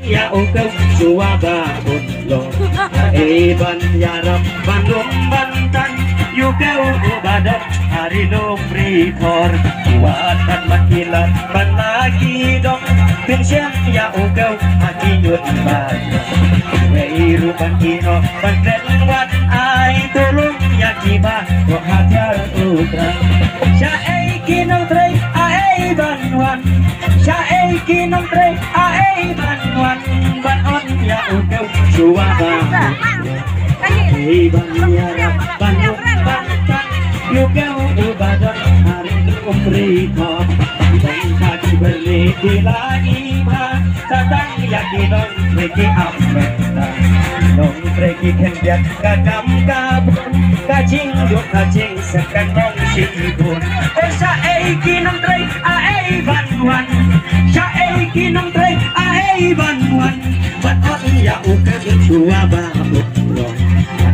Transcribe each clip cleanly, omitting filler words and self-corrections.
Ya ukau suaba lo ban yarap bandung bantan yukau badat hari dobri kor buatan makilat ban lagi dong pensiang ya ukau hati nyut ban weiru ban kino ban wat ai tolong ya kiba kok hajar utra syai kino trei ai banwan syai kino trei ai banwan ban on ya ukau suaba ban yarap bandung bantan yukau badat hari dobri kor kaki berliti lagi mah sadang yakinon reki ameta dong reki kendiat kadam kabun kacing duk kacing sekan dong sibun oh sae kinom trei ae banwan sae kinom trei ae banwan batot ya uke jua babut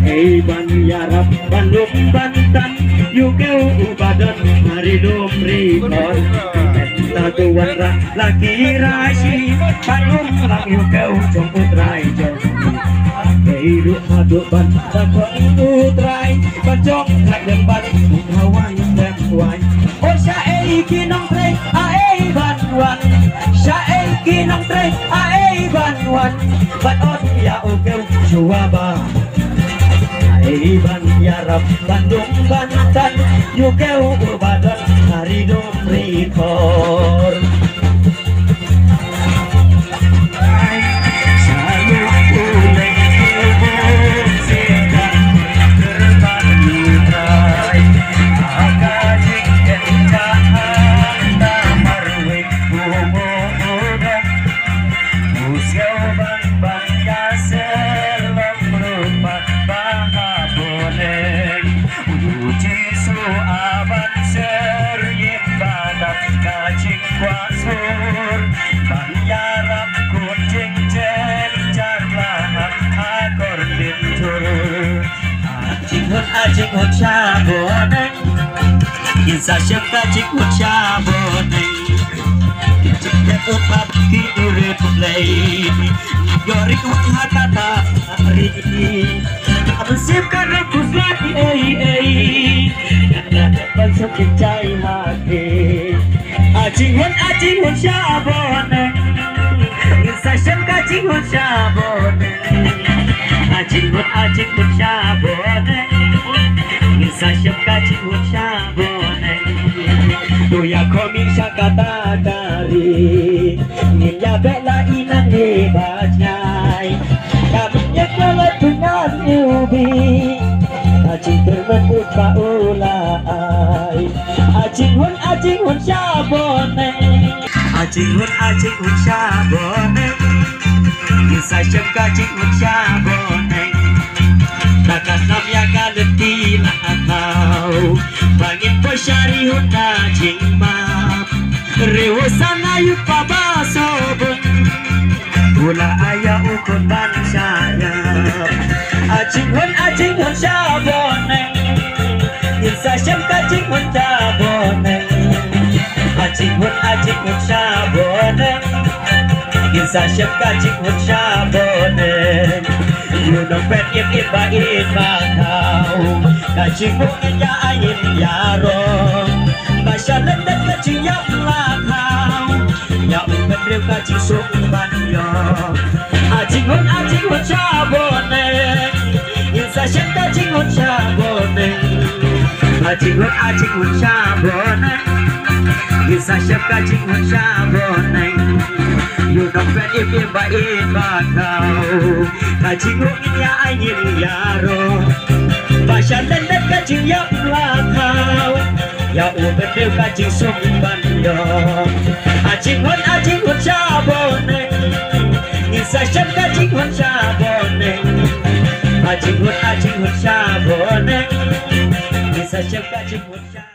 ae ban yarap bandung bantan yukeu badan hari domri kon tuan laki rasi panung lang yukeu jong utrai jong hidup aduk ban sakong utrai bajong tak dembat kawan dan tuan oh sae kinong trei ae banwan sae kinong trei ae banwan batot ya ukeu suaba ban yarap bandung bantan yukeu badan hari domri kor Ajik hot shaboneng Insa syekta ajik hot shaboneng Ciknya upap ki urip play Yorik hata hari Absip karek kuslati ei Shabone Sashem kaching hon Shabone Aching hon Shabone Sashem kaching hon Shabone Tuya koming shakata dari Ninja bela inan ni bajai Kaminya kala tungan ubi Aching termenut paulai Aching hon Shabone Aching hon Shabone Sashem kaching hon Shabone Takas nam ya kaleti la atau Bangin po syari hon aching map Rewo sana yu pabasobon Gula aya ukon ban syayap Aching hon Shabone Sashem kaching hon Shabone Aching hon Shabone Sashem kaching hon Shabone You know bet if ba in ba kau Kaching hon ya ayin yarong Basya lendet kaching yang lakau Ya umet rew kaching sok ban yo Aching hon Shabone Sashem kaching hon Shabone Aching hon Shabone Sashem kaching hon Shabone You don't bet if you buy it back now Kaching hon ya ayin yaro Basya lendet kaching yang lakau Ya umet rew kaching sok ban yo Aching hon Shabone Sashem kaching hon Shabone Aching hon Shabone Sashem kaching hon Shabone